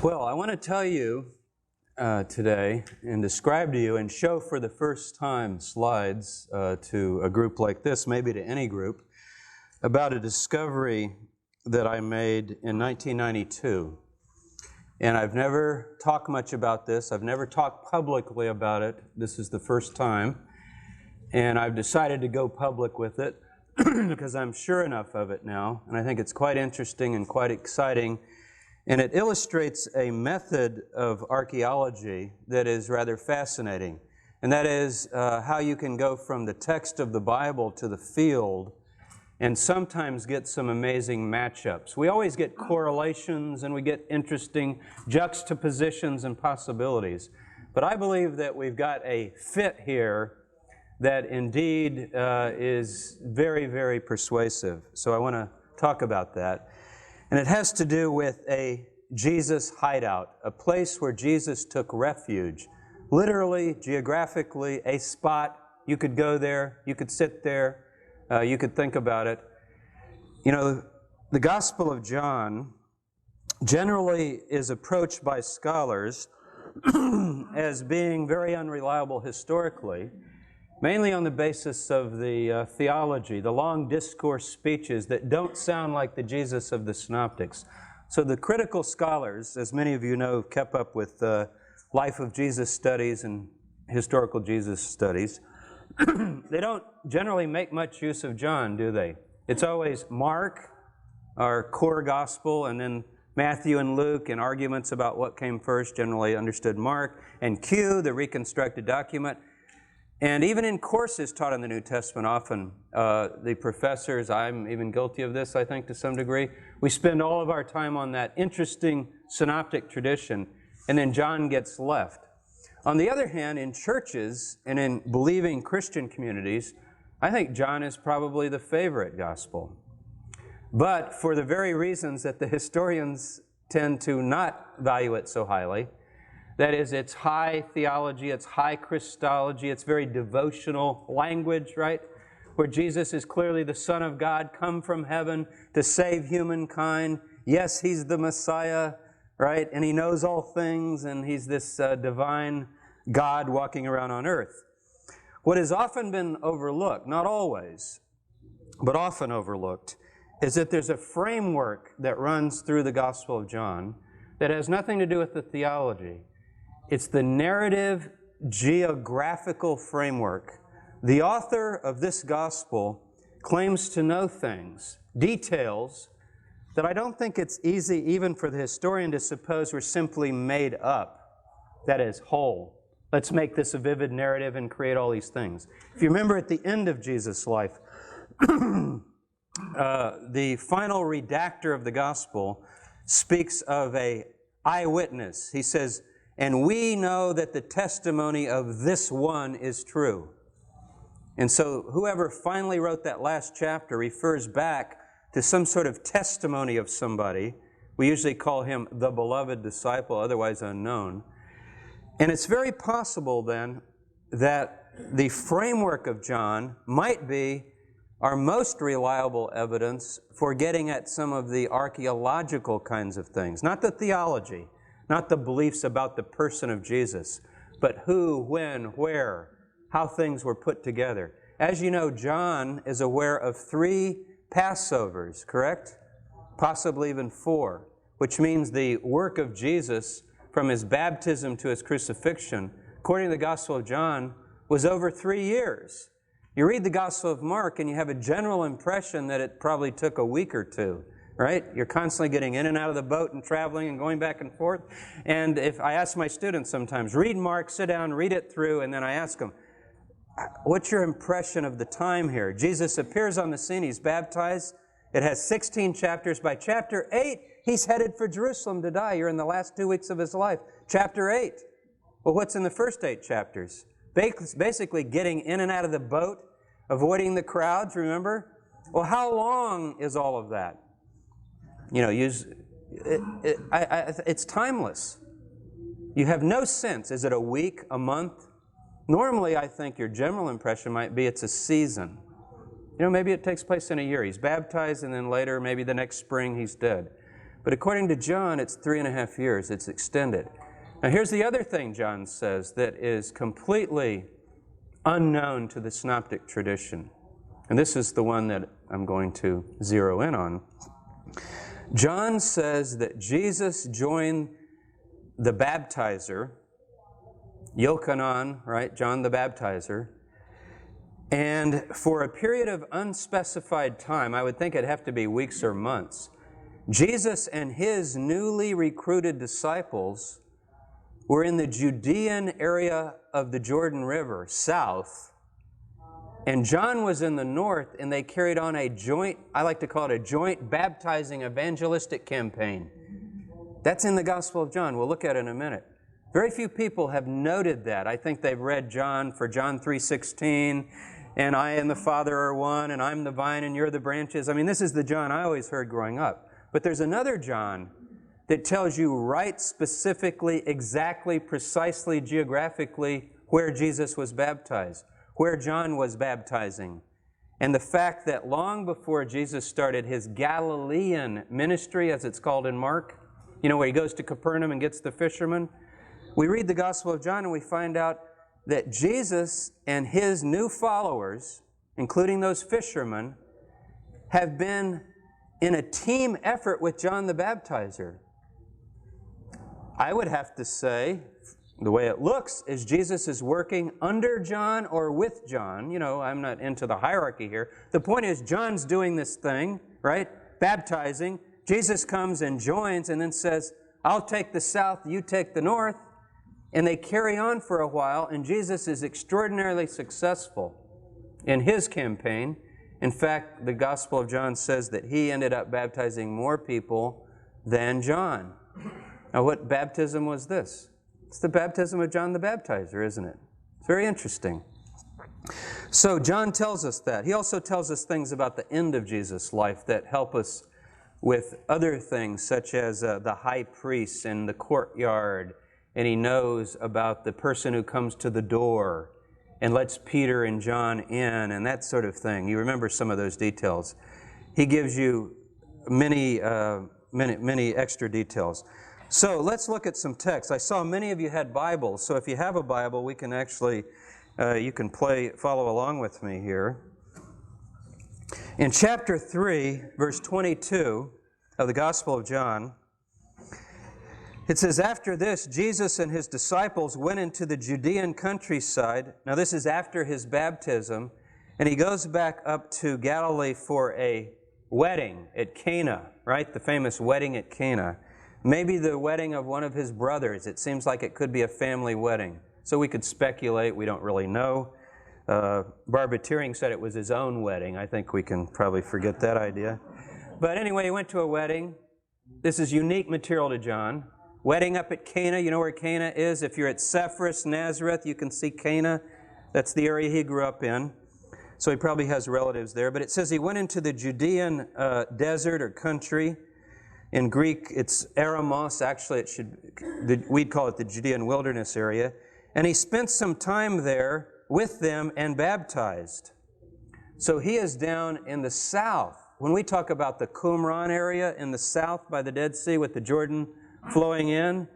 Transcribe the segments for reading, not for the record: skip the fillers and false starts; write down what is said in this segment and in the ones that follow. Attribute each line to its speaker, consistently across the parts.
Speaker 1: Well, I want to tell you today and describe to you and show for the first time slides to a group like this, maybe to any group, about a discovery that I made in 1992. And I've never talked much about this. I've never talked publicly about it. This is the first time. And I've decided to go public with it because I'm sure enough of it now. And I think it's quite interesting and quite exciting. And it illustrates a method of archaeology that is rather fascinating. And that is how you can go from the text of the Bible to the field and sometimes get some amazing matchups. We always get correlations and we get interesting juxtapositions and possibilities. But I believe that we've got a fit here that indeed is very, very persuasive. So I want to talk about that. And it has to do with a Jesus hideout, a place where Jesus took refuge. Literally, geographically, a spot. You could go there, you could sit there, you could think about it. You know, the Gospel of John generally is approached by scholars as being very unreliable historically, mainly on the basis of the theology, the long discourse speeches that don't sound like the Jesus of the Synoptics. So the critical scholars, as many of you know, have kept up with life of Jesus studies and historical Jesus studies, they don't generally make much use of John, do they? It's always Mark, our core gospel, and then Matthew and Luke, and arguments about what came first, generally understood Mark, and Q, the reconstructed document. And even in courses taught in the New Testament, often the professors, I'm even guilty of this, I think, to some degree, we spend all of our time on that interesting synoptic tradition, and then John gets left. On the other hand, in churches and in believing Christian communities, I think John is probably the favorite gospel. But for the very reasons that the historians tend to not value it so highly, that is, it's high theology, it's high Christology, it's very devotional language, right? Where Jesus is clearly the Son of God, come from heaven to save humankind. Yes, He's the Messiah, right? And He knows all things, and He's this divine God walking around on earth. What has often been overlooked, not always, but often overlooked, is that there's a framework that runs through the Gospel of John that has nothing to do with the theology. It's the narrative geographical framework. The author of this gospel claims to know things, details, that I don't think it's easy even for the historian to suppose were simply made up. That is, whole. Let's make this a vivid narrative and create all these things. If you remember at the end of Jesus' life, the final redactor of the gospel speaks of an eyewitness. He says, "And we know that the testimony of this one is true." And so whoever finally wrote that last chapter refers back to some sort of testimony of somebody. We usually call him the beloved disciple, otherwise unknown. And it's very possible then that the framework of John might be our most reliable evidence for getting at some of the archaeological kinds of things, not the theology, not the beliefs about the person of Jesus, but who, when, where, how things were put together. As you know, John is aware of 3 Passovers, correct? Possibly even 4, which means the work of Jesus from His baptism to His crucifixion, according to the Gospel of John, was over 3 years. You read the Gospel of Mark and you have a general impression that it probably took a week or 2. Right? You're constantly getting in and out of the boat and traveling and going back and forth. And if I ask my students sometimes, read Mark, sit down, read it through, and then I ask them, what's your impression of the time here? Jesus appears on the scene, He's baptized. It has 16 chapters. By chapter 8, He's headed for Jerusalem to die. You're in the last 2 weeks of His life. Chapter 8. Well, what's in the first 8 chapters? Basically getting in and out of the boat, avoiding the crowds, remember? Well, how long is all of that? You know, it's timeless. You have no sense. Is it a week, a month? Normally, I think your general impression might be it's a season. You know, maybe it takes place in a year. He's baptized, and then later, maybe the next spring, He's dead. But according to John, it's 3.5 years. It's extended. Now here's the other thing John says that is completely unknown to the synoptic tradition. And this is the one that I'm going to zero in on. John says that Jesus joined the Baptizer, Yochanan, right, John the Baptizer, and for a period of unspecified time, I would think it'd have to be weeks or months, Jesus and his newly recruited disciples were in the Judean area of the Jordan River, south, and John was in the north, and they carried on a joint, I like to call it a joint baptizing evangelistic campaign. That's in the Gospel of John. We'll look at it in a minute. Very few people have noted that. I think they've read John for John 3:16, and I and the Father are one, and I'm the vine and you're the branches. I mean, this is the John I always heard growing up. But there's another John that tells you right specifically, exactly, precisely, geographically where Jesus was baptized, where John was baptizing. And the fact that long before Jesus started his Galilean ministry, as it's called in Mark, you know, where he goes to Capernaum and gets the fishermen, we read the Gospel of John and we find out that Jesus and his new followers, including those fishermen, have been in a team effort with John the Baptizer. I would have to say, the way it looks is Jesus is working under John or with John. You know, I'm not into the hierarchy here. The point is, John's doing this thing, right? Baptizing. Jesus comes and joins and then says, I'll take the south, you take the north. And they carry on for a while, and Jesus is extraordinarily successful in his campaign. In fact, the Gospel of John says that he ended up baptizing more people than John. Now, what baptism was this? It's the baptism of John the Baptizer, isn't it? It's very interesting. So John tells us that. He also tells us things about the end of Jesus' life that help us with other things, such as the high priest and the courtyard, and he knows about the person who comes to the door and lets Peter and John in, and that sort of thing. You remember some of those details. He gives you many extra details. So let's look at some text. I saw many of you had Bibles, so if you have a Bible, we can actually, you can follow along with me here. In chapter 3, verse 22 of the Gospel of John, it says, after this, Jesus and his disciples went into the Judean countryside. Now, this is after his baptism, and he goes back up to Galilee for a wedding at Cana, right? The famous wedding at Cana. Maybe the wedding of one of his brothers. It seems like it could be a family wedding. So we could speculate. We don't really know. Barbateering said it was his own wedding. I think we can probably forget that idea. But anyway, he went to a wedding. This is unique material to John. Wedding up at Cana. You know where Cana is? If you're at Sepphoris, Nazareth, you can see Cana. That's the area he grew up in. So he probably has relatives there. But it says he went into the Judean desert or country. In Greek, it's Eremos. Actually, we'd call it the Judean wilderness area. And he spent some time there with them and baptized. So he is down in the south. When we talk about the Qumran area in the south by the Dead Sea with the Jordan flowing in,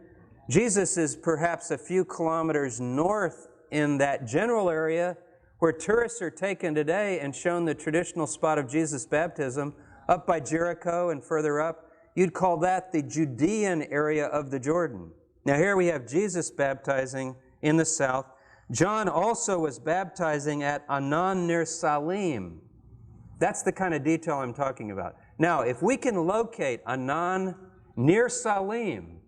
Speaker 1: Jesus is perhaps a few kilometers north in that general area where tourists are taken today and shown the traditional spot of Jesus' baptism up by Jericho and further up. You'd call that the Judean area of the Jordan. Now here we have Jesus baptizing in the south. John also was baptizing at Anan near Salim. That's the kind of detail I'm talking about. Now, if we can locate Anan near Salim,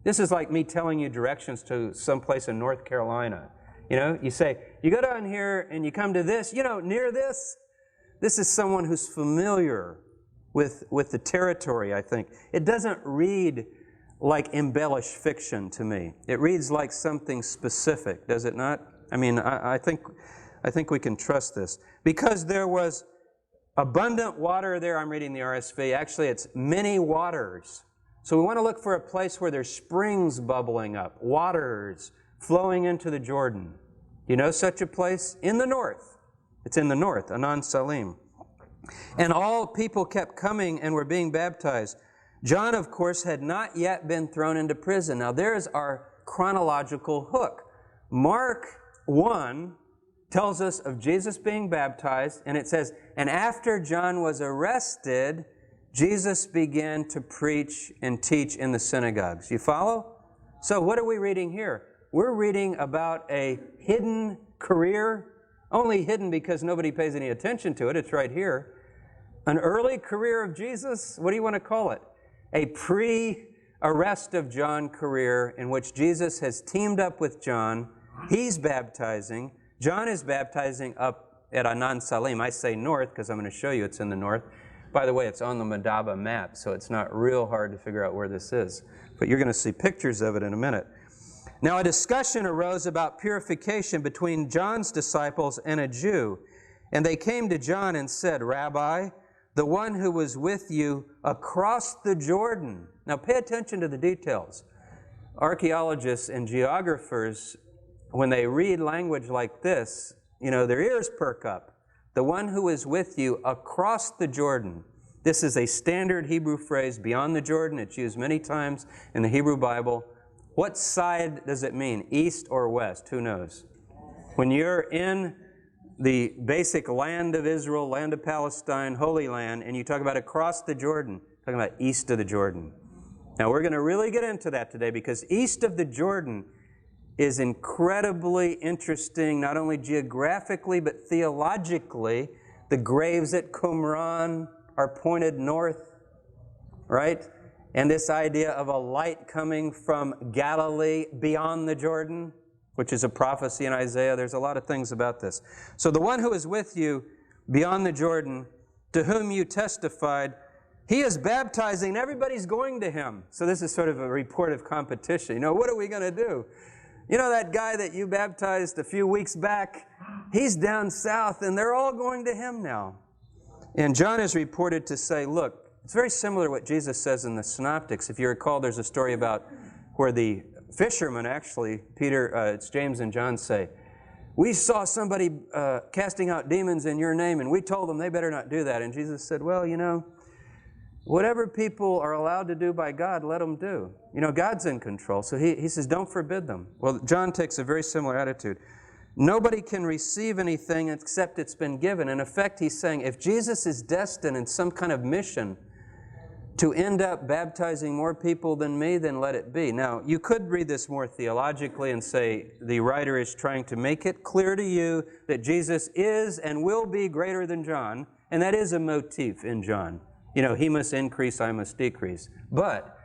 Speaker 1: this is like me telling you directions to someplace in North Carolina. You know, you say, you go down here and you come to this, you know, near this. This is someone who's familiar with the territory, I think. It doesn't read like embellished fiction to me. It reads like something specific, does it not? I mean, I think we can trust this. Because there was abundant water there, I'm reading the RSV. Actually, it's many waters. So we want to look for a place where there's springs bubbling up, waters flowing into the Jordan. You know such a place? In the north. It's in the north, Anan Salim. And all people kept coming and were being baptized. John, of course, had not yet been thrown into prison. Now, there's our chronological hook. Mark 1 tells us of Jesus being baptized, and it says, and after John was arrested, Jesus began to preach and teach in the synagogues. You follow? So what are we reading here? We're reading about a hidden career, only hidden because nobody pays any attention to it. It's right here. An early career of Jesus, what do you want to call it? A pre-arrest of John career in which Jesus has teamed up with John. He's baptizing. John is baptizing up at Anan Salim. I say north because I'm going to show you it's in the north. By the way, it's on the Madaba map, so it's not real hard to figure out where this is. But you're going to see pictures of it in a minute. Now, a discussion arose about purification between John's disciples and a Jew. And they came to John and said, Rabbi, the one who was with you across the Jordan. Now, pay attention to the details. Archaeologists and geographers, when they read language like this, their ears perk up. The one who is with you across the Jordan. This is a standard Hebrew phrase, beyond the Jordan. It's used many times in the Hebrew Bible. What side does it mean? East or west? Who knows? When you're in the basic land of Israel, land of Palestine, Holy Land, and you talk about across the Jordan, talking about east of the Jordan. Now, we're going to really get into that today because east of the Jordan is incredibly interesting, not only geographically, but theologically. The graves at Qumran are pointed north, right? And this idea of a light coming from Galilee beyond the Jordan, which is a prophecy in Isaiah. There's a lot of things about this. So the one who is with you beyond the Jordan, to whom you testified, he is baptizing, and everybody's going to him. So this is sort of a report of competition. What are we going to do? That guy that you baptized a few weeks back, he's down south, and they're all going to him now. And John is reported to say, look, it's very similar to what Jesus says in the Synoptics. If you recall, there's a story about where the fishermen, actually, it's James and John say, we saw somebody casting out demons in your name, and we told them they better not do that. And Jesus said, well, whatever people are allowed to do by God, let them do. God's in control. So he says, don't forbid them. Well, John takes a very similar attitude. Nobody can receive anything except it's been given. In effect, he's saying, if Jesus is destined in some kind of mission to end up baptizing more people than me, then let it be. Now, you could read this more theologically and say the writer is trying to make it clear to you that Jesus is and will be greater than John, and that is a motif in John. He must increase, I must decrease. But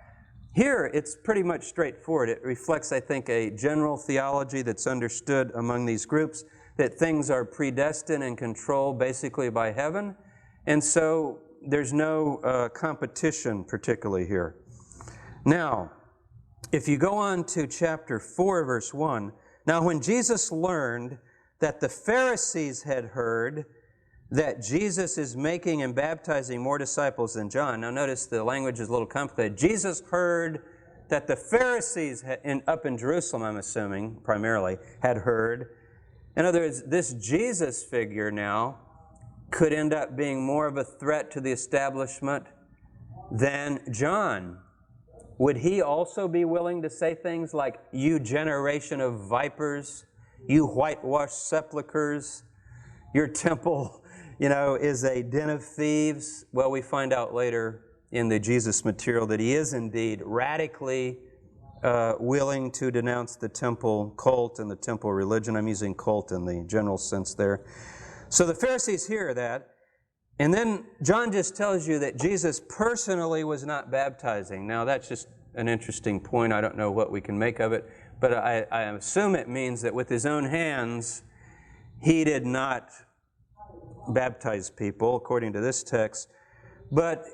Speaker 1: here, it's pretty much straightforward. It reflects, I think, a general theology that's understood among these groups, that things are predestined and controlled basically by heaven. And so there's no competition particularly here. Now, if you go on to chapter 4, verse 1, now when Jesus learned that the Pharisees had heard that Jesus is making and baptizing more disciples than John. Now notice the language is a little complicated. Jesus heard that the Pharisees up in Jerusalem, I'm assuming, primarily, had heard. In other words, this Jesus figure now could end up being more of a threat to the establishment than John. Would he also be willing to say things like, you generation of vipers, you whitewashed sepulchres, your temple is a den of thieves? Well, we find out later in the Jesus material that he is indeed radically willing to denounce the temple cult and the temple religion. I'm using cult in the general sense there. So the Pharisees hear that, and then John just tells you that Jesus personally was not baptizing. Now, that's just an interesting point. I don't know what we can make of it, but I assume it means that with his own hands, he did not baptize people, according to this text, but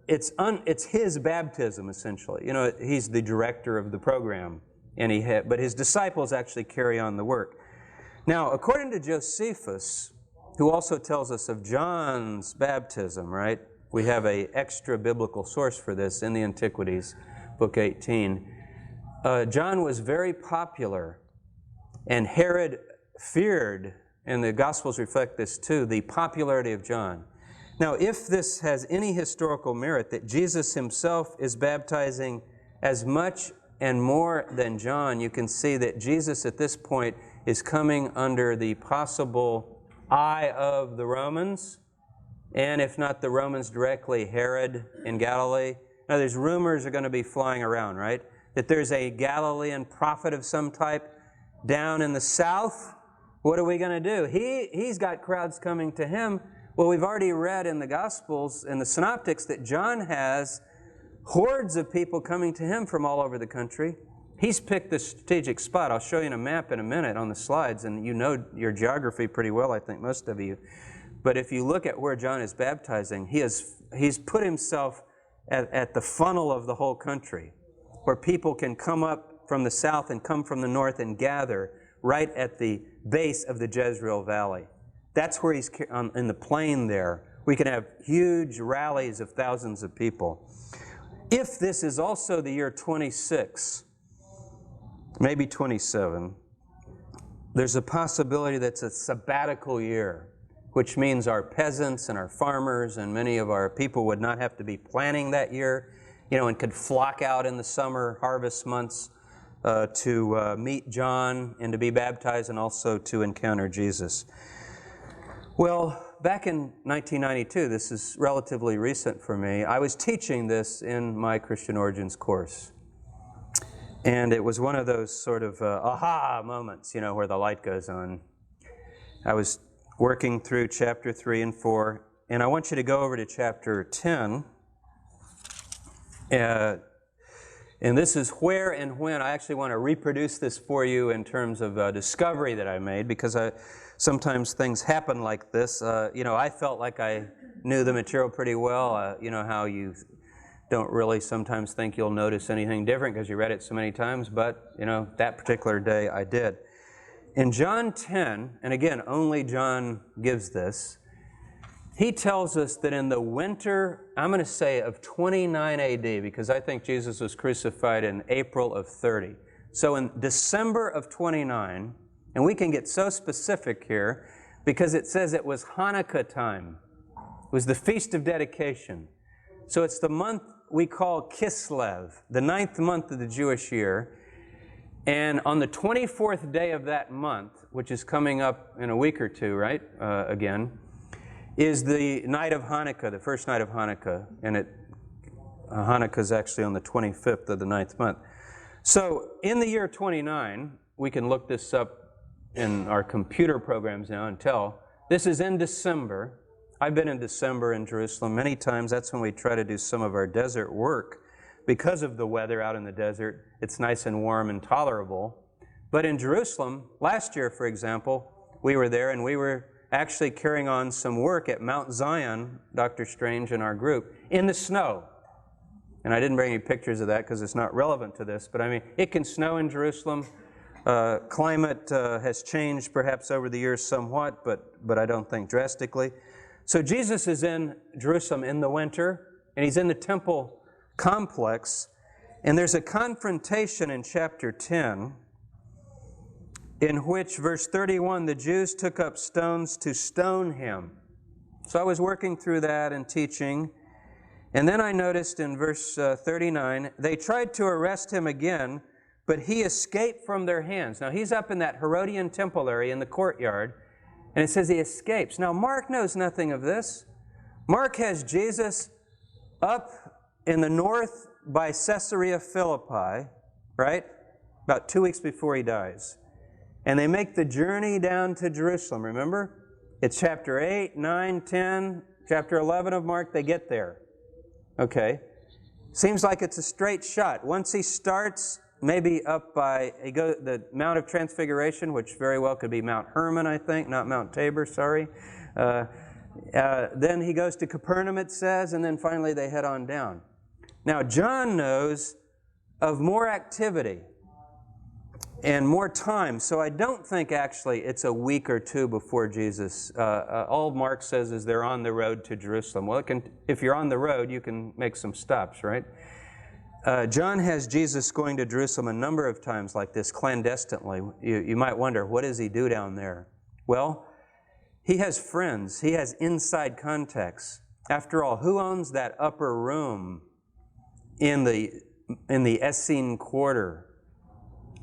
Speaker 1: it's his baptism, essentially. He's the director of the program, and but his disciples actually carry on the work. Now, according to Josephus, who also tells us of John's baptism, right? We have an extra biblical source for this in the Antiquities, book 18. John was very popular, and Herod feared, and the Gospels reflect this too, the popularity of John. Now, if this has any historical merit, that Jesus himself is baptizing as much and more than John, you can see that Jesus at this point is coming under the possible eye of the Romans, and if not the Romans directly, Herod in Galilee. Now, there's rumors are going to be flying around, right? That there's a Galilean prophet of some type down in the south. What are we going to do? He's got crowds coming to him. Well, we've already read in the Gospels and the Synoptics that John has hordes of people coming to him from all over the country. He's picked the strategic spot. I'll show you in a map in a minute on the slides, and you know your geography pretty well, I think most of you. But if you look at where John is baptizing, he's put himself at the funnel of the whole country, where people can come up from the south and come from the north and gather right at the base of the Jezreel Valley. That's where he's in the plain there. We can have huge rallies of thousands of people. If this is also the year 26, maybe 27, there's a possibility that's a sabbatical year, which means our peasants and our farmers and many of our people would not have to be planning that year, and could flock out in the summer harvest months to meet John and to be baptized and also to encounter Jesus. Well, back in 1992, this is relatively recent for me, I was teaching this in my Christian Origins course. And it was one of those sort of aha moments, where the light goes on. I was working through chapter 3 and 4, and I want you to go over to chapter 10. And this is where and when. I actually want to reproduce this for you in terms of a discovery that I made, because sometimes things happen like this. I felt like I knew the material pretty well. How you don't really sometimes think you'll notice anything different because you read it so many times, but, that particular day I did. In John 10, and again, only John gives this, he tells us that in the winter, I'm going to say of 29 AD, because I think Jesus was crucified in April of 30. So in December of 29, and we can get so specific here, because it says it was Hanukkah time. It was the Feast of Dedication. So it's the month we call Kislev, the 9th month of the Jewish year. And on the 24th day of that month, which is coming up in a week or two, right, again, is the night of Hanukkah, the first night of Hanukkah. And Hanukkah is actually on the 25th of the 9th month. So in the year 29, we can look this up in our computer programs now and tell, this is in December. I've been in December in Jerusalem many times. That's when we try to do some of our desert work. Because of the weather out in the desert, it's nice and warm and tolerable. But in Jerusalem, last year, for example, we were there and we were actually carrying on some work at Mount Zion, Dr. Strange and our group, in the snow. And I didn't bring any pictures of that because it's not relevant to this, but I mean, it can snow in Jerusalem. Climate has changed perhaps over the years somewhat, but I don't think drastically. So Jesus is in Jerusalem in the winter, and he's in the temple complex, and there's a confrontation in chapter 10 in which, verse 31, the Jews took up stones to stone him. So I was working through that and teaching, and then I noticed in verse 39, they tried to arrest him again, but he escaped from their hands. Now he's up in that Herodian temple area in the courtyard, and it says he escapes. Now Mark knows nothing of this. Mark has Jesus up in the north by Caesarea Philippi, right? About 2 weeks before he dies. And they make the journey down to Jerusalem, remember? It's chapter 8, 9, 10, chapter 11 of Mark, they get there. Okay. Seems like it's a straight shot. Once he starts, maybe up by the Mount of Transfiguration, which very well could be Mount Hermon, I think, not Mount Tabor, sorry. Then he goes to Capernaum, it says, and then finally they head on down. Now, John knows of more activity and more time, so I don't think actually it's a week or two before Jesus. All Mark says is they're on the road to Jerusalem. Well, if you're on the road, you can make some stops, right? John has Jesus going to Jerusalem a number of times like this, clandestinely. You might wonder, what does he do down there? Well, he has friends. He has inside contacts. After all, who owns that upper room in the Essene Quarter,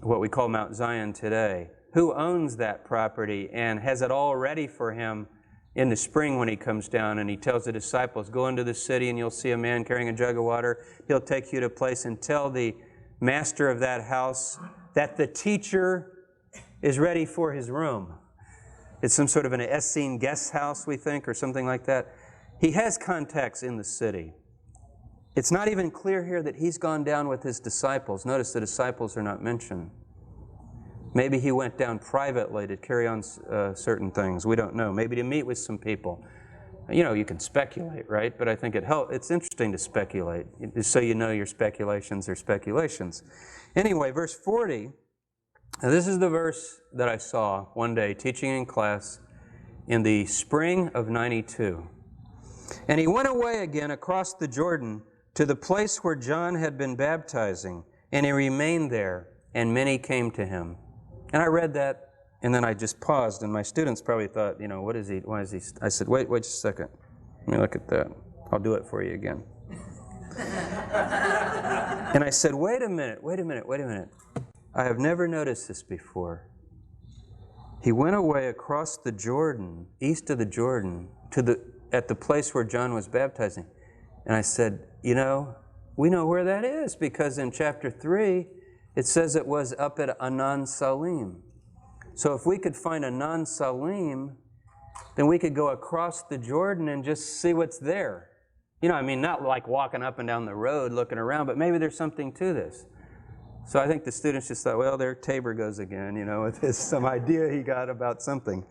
Speaker 1: what we call Mount Zion today? Who owns that property and has it all ready for him in the spring when he comes down and he tells the disciples, go into the city and you'll see a man carrying a jug of water. He'll take you to a place and tell the master of that house that the teacher is ready for his room. It's some sort of an Essene guest house, we think, or something like that. He has contacts in the city. It's not even clear here that he's gone down with his disciples. Notice the disciples are not mentioned. Maybe he went down privately to carry on certain things. We don't know. Maybe to meet with some people. You know, you can speculate, right? But I think it's interesting to speculate, just so you know your speculations are speculations. Anyway, verse 40, now this is the verse that I saw one day teaching in class in the spring of 92. And he went away again across the Jordan to the place where John had been baptizing, and he remained there, and many came to him. And I read that, and then I just paused, and my students probably thought, you know, why is he? I said, wait just a second. Let me look at that. I'll do it for you again. And I said, wait a minute. I have never noticed this before. He went away across the Jordan, east of the Jordan, at the place where John was baptizing. And I said, you know, we know where that is, because in chapter 3, it says it was up at Anan Salim. So if we could find Anan Salim, then we could go across the Jordan and just see what's there. You know, I mean, not like walking up and down the road looking around, but maybe there's something to this. So I think the students just thought, well, there Tabor goes again, you know, with some idea he got about something.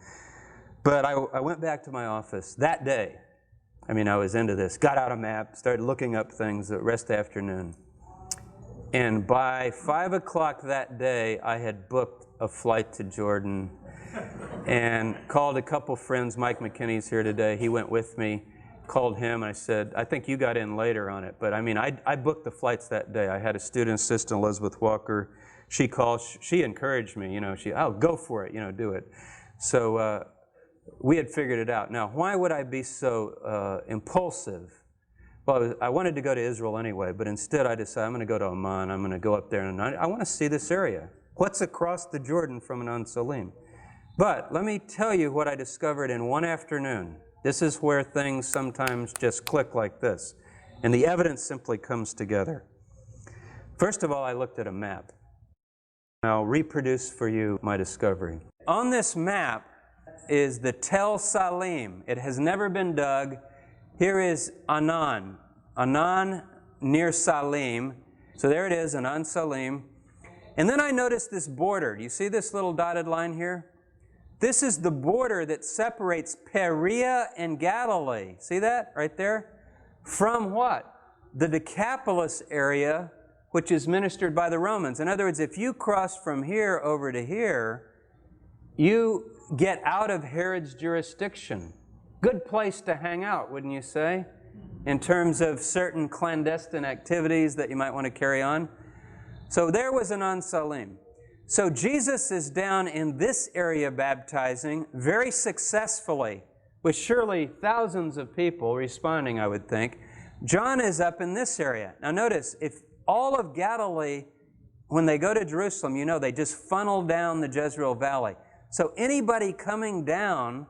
Speaker 1: But I went back to my office that day. I mean, I was into this. Got out a map, started looking up things the rest of the afternoon. And by 5 o'clock that day, I had booked a flight to Jordan and called a couple friends. Mike McKinney's here today. He went with me. Called him. I said, I think you got in later on it. But I mean, I booked the flights that day. I had a student assistant, Elizabeth Walker. She called. She encouraged me. You know, oh, go for it. You know, do it. So we had figured it out. Now, why would I be so impulsive? Well, I wanted to go to Israel anyway, but instead I decided I'm going to go to Amman. I'm going to go up there, and I want to see this area. What's across the Jordan from Anan Salim? But let me tell you what I discovered in one afternoon. This is where things sometimes just click like this, and the evidence simply comes together. First of all, I looked at a map. I'll reproduce for you my discovery. On this map is the Tel Salim. It has never been dug. Here is Anan near Salim. So there it is, Anan Salim. And then I noticed this border. Do you see this little dotted line here? This is the border that separates Perea and Galilee. See that right there? From what? The Decapolis area, which is ministered by the Romans. In other words, if you cross from here over to here, you get out of Herod's jurisdiction. Good place to hang out, wouldn't you say? In terms of certain clandestine activities that you might want to carry on. So there was Anan Salim. So Jesus is down in this area baptizing very successfully, with surely thousands of people responding, I would think. John is up in this area. Now notice, if all of Galilee, when they go to Jerusalem, you know, they just funnel down the Jezreel Valley. So anybody coming down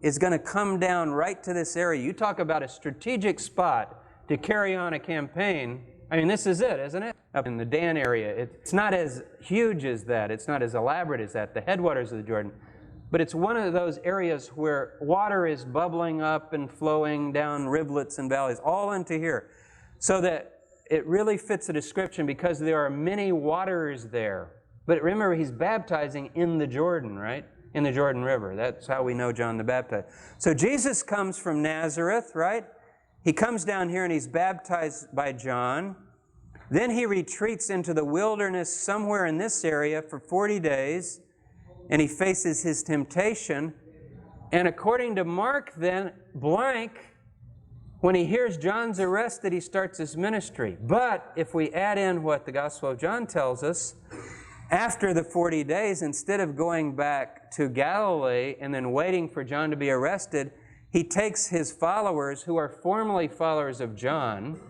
Speaker 1: is going to come down right to this area. You talk about a strategic spot to carry on a campaign. I mean, this is it, isn't it? Up in the Dan area. It's not as huge as that. It's not as elaborate as that, the headwaters of the Jordan. But it's one of those areas where water is bubbling up and flowing down rivulets and valleys, all into here. So that it really fits the description because there are many waters there. But remember, he's baptizing in the Jordan, right? In the Jordan River. That's how we know John the Baptist. So Jesus comes from Nazareth, right? He comes down here and he's baptized by John. Then he retreats into the wilderness somewhere in this area for 40 days, and he faces his temptation. And according to Mark, then, when he hears John's arrested, he starts his ministry. But if we add in what the Gospel of John tells us, after the 40 days, instead of going back to Galilee and then waiting for John to be arrested, he takes his followers who are formerly followers of John,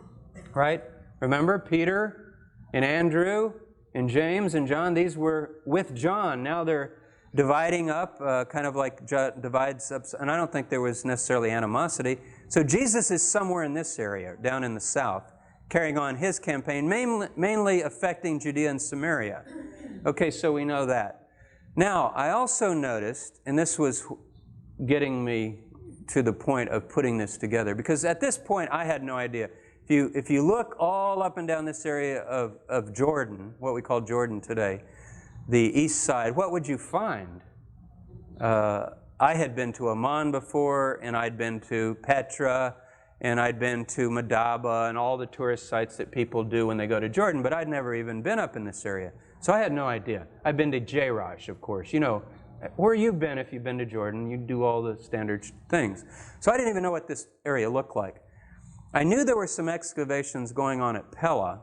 Speaker 1: right? Remember Peter and Andrew and James and John? These were with John. Now they're dividing up, kind of like divides up. And I don't think there was necessarily animosity. So Jesus is somewhere in this area, down in the south, carrying on his campaign, mainly affecting Judea and Samaria. Okay, so we know that. Now, I also noticed, and this was getting me to the point of putting this together, because at this point I had no idea. If you look all up and down this area of Jordan, what we call Jordan today, the east side, what would you find? I had been to Amman before, and I'd been to Petra, and I'd been to Madaba, and all the tourist sites that people do when they go to Jordan, but I'd never even been up in this area. So I had no idea. I've been to Jerash, of course. You know, where you've been if you've been to Jordan, you do all the standard things. So I didn't even know what this area looked like. I knew there were some excavations going on at Pella,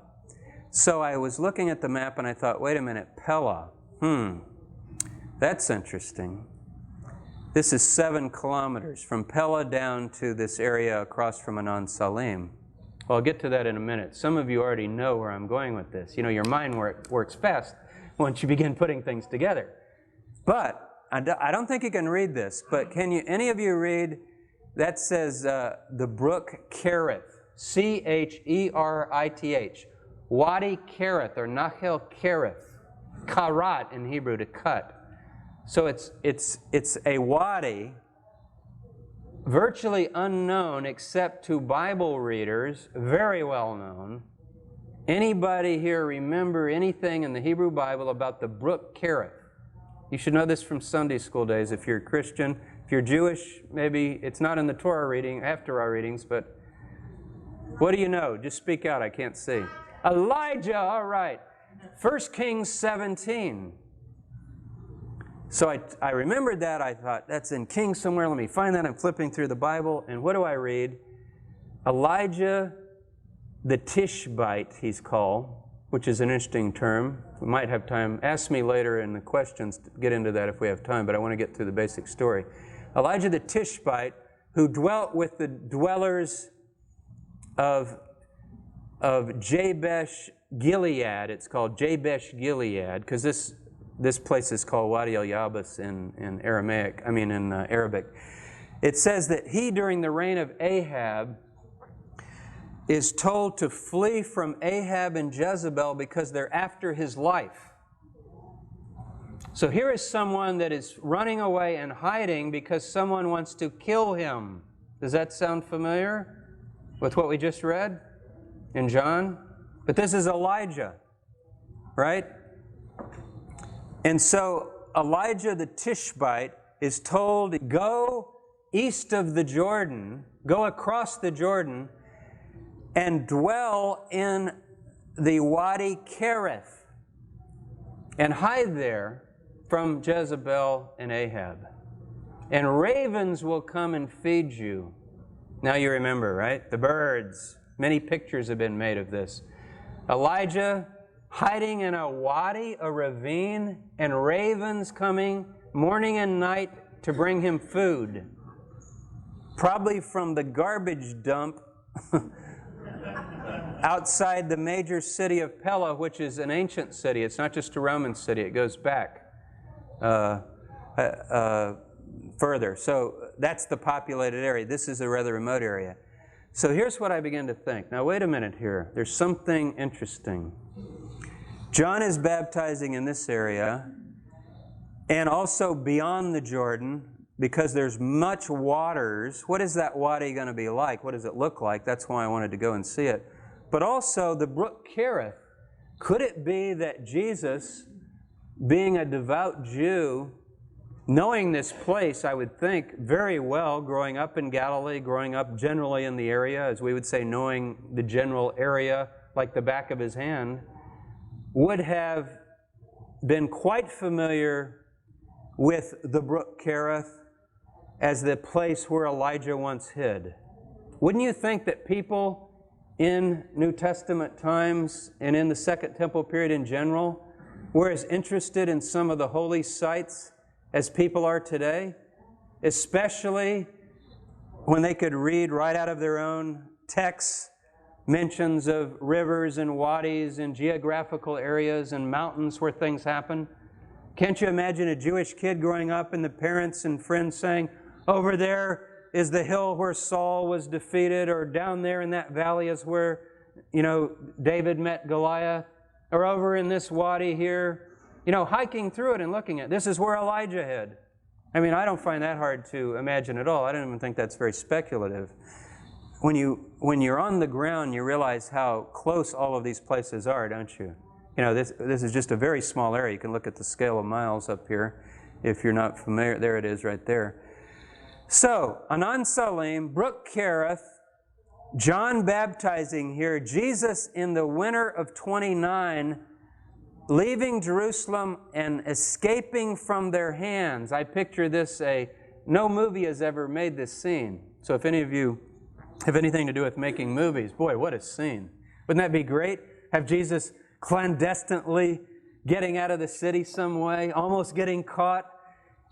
Speaker 1: so I was looking at the map and I thought, wait a minute, Pella, that's interesting. This is 7 kilometers from Pella down to this area across from Anan Salim. Well, I'll get to that in a minute. Some of you already know where I'm going with this. You know, your mind works best once you begin putting things together. But I don't think you can read this, but can you, any of you read, that says the brook Kerith, C-H-E-R-I-T-H, Wadi Kerith or Nahel Kerith, Karat in Hebrew, to cut. So it's a wadi, virtually unknown except to Bible readers, very well known. Anybody here remember anything in the Hebrew Bible about the brook Kerith? You should know this from Sunday school days if you're a Christian. If you're Jewish, maybe it's not in the Torah reading, after our readings, but what do you know? Just speak out, I can't see. Elijah, all right. 1 Kings 17. So I remembered that. I thought, that's in Kings somewhere. Let me find that. I'm flipping through the Bible, and what do I read? Elijah the Tishbite, he's called, which is an interesting term. We might have time. Ask me later in the questions to get into that if we have time, but I want to get through the basic story. Elijah the Tishbite, who dwelt with the dwellers of Jabesh Gilead. It's called Jabesh Gilead, because this place is called Wadi al-Yabas in Aramaic. I mean in Arabic. It says that he, during the reign of Ahab, is told to flee from Ahab and Jezebel because they're after his life. So here is someone that is running away and hiding because someone wants to kill him. Does that sound familiar with what we just read in John? But this is Elijah, right? And so Elijah the Tishbite is told to go east of the Jordan, go across the Jordan, and dwell in the Wadi Kerith, and hide there from Jezebel and Ahab. And ravens will come and feed you. Now you remember, right? The birds. Many pictures have been made of this. Elijah hiding in a wadi, a ravine, and ravens coming morning and night to bring him food. Probably from the garbage dump outside the major city of Pella, which is an ancient city. It's not just a Roman city. It goes back further. So that's the populated area. This is a rather remote area. So here's what I began to think. Now wait a minute here. There's something interesting. John is baptizing in this area and also beyond the Jordan because there's much waters. What is that wadi going to be like? What does it look like? That's why I wanted to go and see it. But also the brook Kerith. Could it be that Jesus, being a devout Jew, knowing this place, I would think, very well, growing up in Galilee, growing up generally in the area, as we would say, knowing the general area like the back of his hand, would have been quite familiar with the brook Kerith as the place where Elijah once hid. Wouldn't you think that people in New Testament times and in the Second Temple period in general were as interested in some of the holy sites as people are today, especially when they could read right out of their own texts mentions of rivers and wadis and geographical areas and mountains where things happen? Can't you imagine a Jewish kid growing up and the parents and friends saying, over there is the hill where Saul was defeated, or down there in that valley is where, David met Goliath, or over in this wadi here, hiking through it and looking at, this is where Elijah hid. I mean, I don't find that hard to imagine at all. I don't even think that's very speculative. When you're on the ground, you realize how close all of these places are, don't you? This is just a very small area. You can look at the scale of miles up here if you're not familiar. There it is right there. So, Anan Salim, Brook Kerith, John baptizing here, Jesus in the winter of 29, leaving Jerusalem and escaping from their hands. I picture this, no movie has ever made this scene. So if any of you have anything to do with making movies, boy, what a scene. Wouldn't that be great? Have Jesus clandestinely getting out of the city some way, almost getting caught,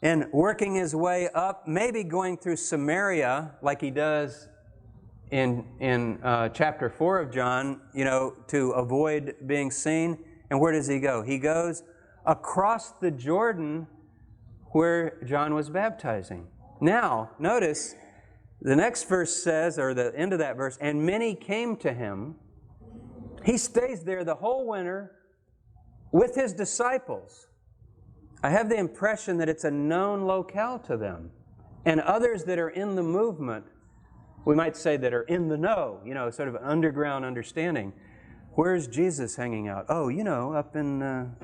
Speaker 1: and working his way up, maybe going through Samaria like he does in chapter 4 of John, to avoid being seen. And where does he go? He goes across the Jordan where John was baptizing. Now, notice the next verse says, or the end of that verse, and many came to him. He stays there the whole winter with his disciples. I have the impression that it's a known locale to them. And others that are in the movement, we might say that are in the know, sort of an underground understanding. Where's Jesus hanging out? Oh, up in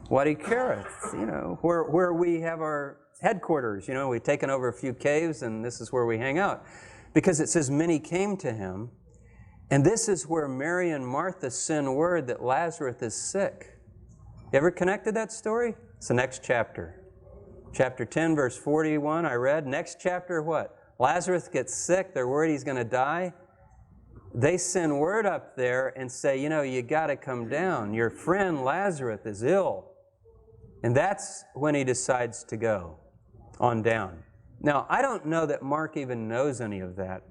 Speaker 1: Wadi Kerith, where we have our headquarters. We've taken over a few caves, and this is where we hang out. Because it says, many came to him, and this is where Mary and Martha send word that Lazarus is sick. You ever connected that story? It's the next chapter. Chapter 10, verse 41, I read. Next chapter, what? Lazarus gets sick. They're worried he's going to die. They send word up there and say, you got to come down. Your friend Lazarus is ill. And that's when he decides to go on down. Now, I don't know that Mark even knows any of that,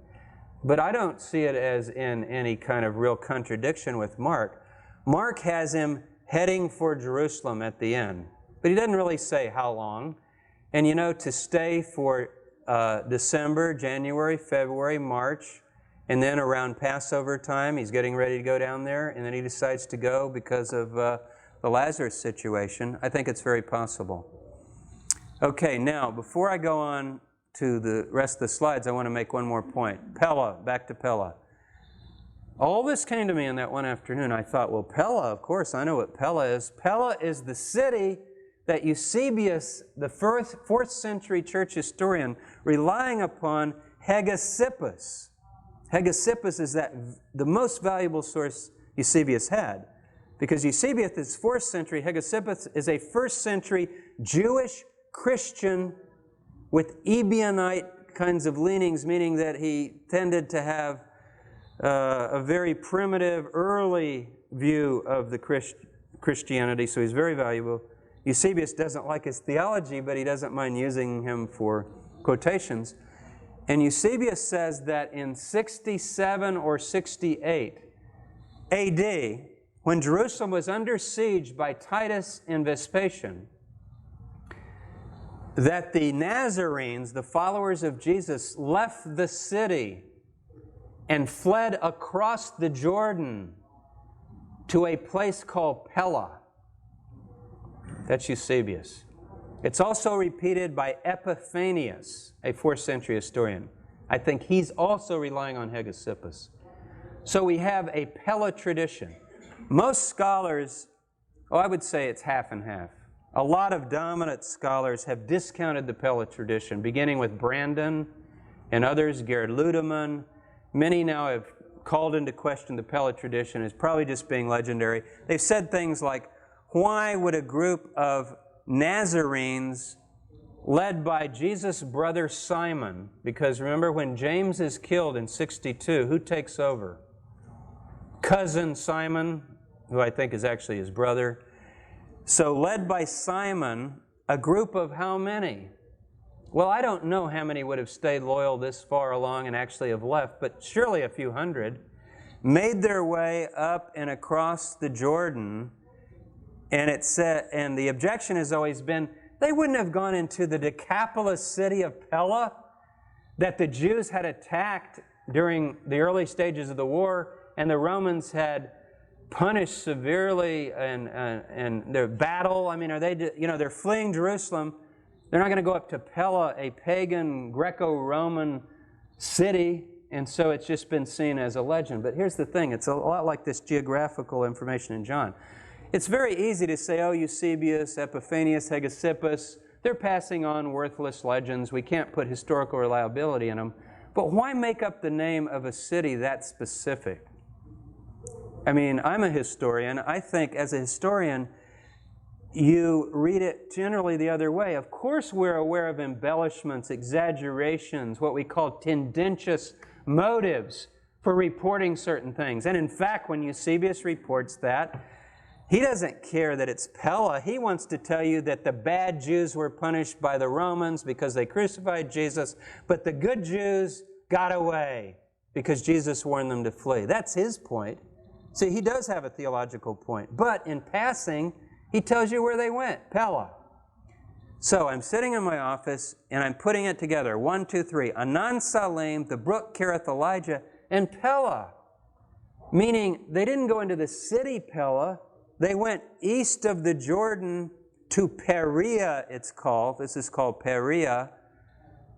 Speaker 1: but I don't see it as in any kind of real contradiction with Mark. Mark has him heading for Jerusalem at the end, but he doesn't really say how long. And to stay for December, January, February, March, and then around Passover time, he's getting ready to go down there, and then he decides to go because of the Lazarus situation. I think it's very possible. Okay, now, before I go on to the rest of the slides, I want to make one more point. Pella, back to Pella. All this came to me in that one afternoon. I thought, well, Pella, of course, I know what Pella is. Pella is the city that Eusebius, the 4th century church historian, relying upon Hegesippus. Hegesippus is the most valuable source Eusebius had. Because Eusebius is 4th century, Hegesippus is a 1st century Jewish Christian with Ebionite kinds of leanings, meaning that he tended to have a very primitive, early view of the Christianity, so he's very valuable. Eusebius doesn't like his theology, but he doesn't mind using him for quotations. And Eusebius says that in 67 or 68 AD, when Jerusalem was under siege by Titus and Vespasian, that the Nazarenes, the followers of Jesus, left the city and fled across the Jordan to a place called Pella. That's Eusebius. It's also repeated by Epiphanius, a 4th century historian. I think he's also relying on Hegesippus. So we have a Pella tradition. Most scholars, I would say it's half and half. A lot of dominant scholars have discounted the Pella tradition, beginning with Brandon and others, Gerhard Ludemann. Many now have called into question the Pella tradition as probably just being legendary. They've said things like, why would a group of Nazarenes led by Jesus' brother Simon, because remember when James is killed in 62, who takes over? Cousin Simon, who I think is actually his brother. So led by Simon, a group of how many? Well, I don't know how many would have stayed loyal this far along and actually have left, but surely a few hundred, made their way up and across the Jordan. And it said, and the objection has always been, they wouldn't have gone into the Decapolis city of Pella that the Jews had attacked during the early stages of the war, and the Romans had punished severely and their battle. I mean, are they, you know, they're fleeing Jerusalem. They're not going to go up to Pella, a pagan Greco-Roman city, and so it's just been seen as a legend. But here's the thing, it's a lot like this geographical information in John. It's very easy to say, oh, Eusebius, Epiphanius, Hegesippus, they're passing on worthless legends. We can't put historical reliability in them. But why make up the name of a city that specific? I mean, I'm a historian. I think as a historian, you read it generally the other way. Of course we're aware of embellishments, exaggerations, what we call tendentious motives for reporting certain things. And in fact, when Eusebius reports that, he doesn't care that it's Pella. He wants to tell you that the bad Jews were punished by the Romans because they crucified Jesus, but the good Jews got away because Jesus warned them to flee. That's his point. See, he does have a theological point. But in passing, he tells you where they went, Pella. So I'm sitting in my office, and I'm putting it together. 1, 2, 3. Anan Salim, the brook Kerith Elijah, and Pella. Meaning, they didn't go into the city Pella. They went east of the Jordan to Perea, it's called. This is called Perea,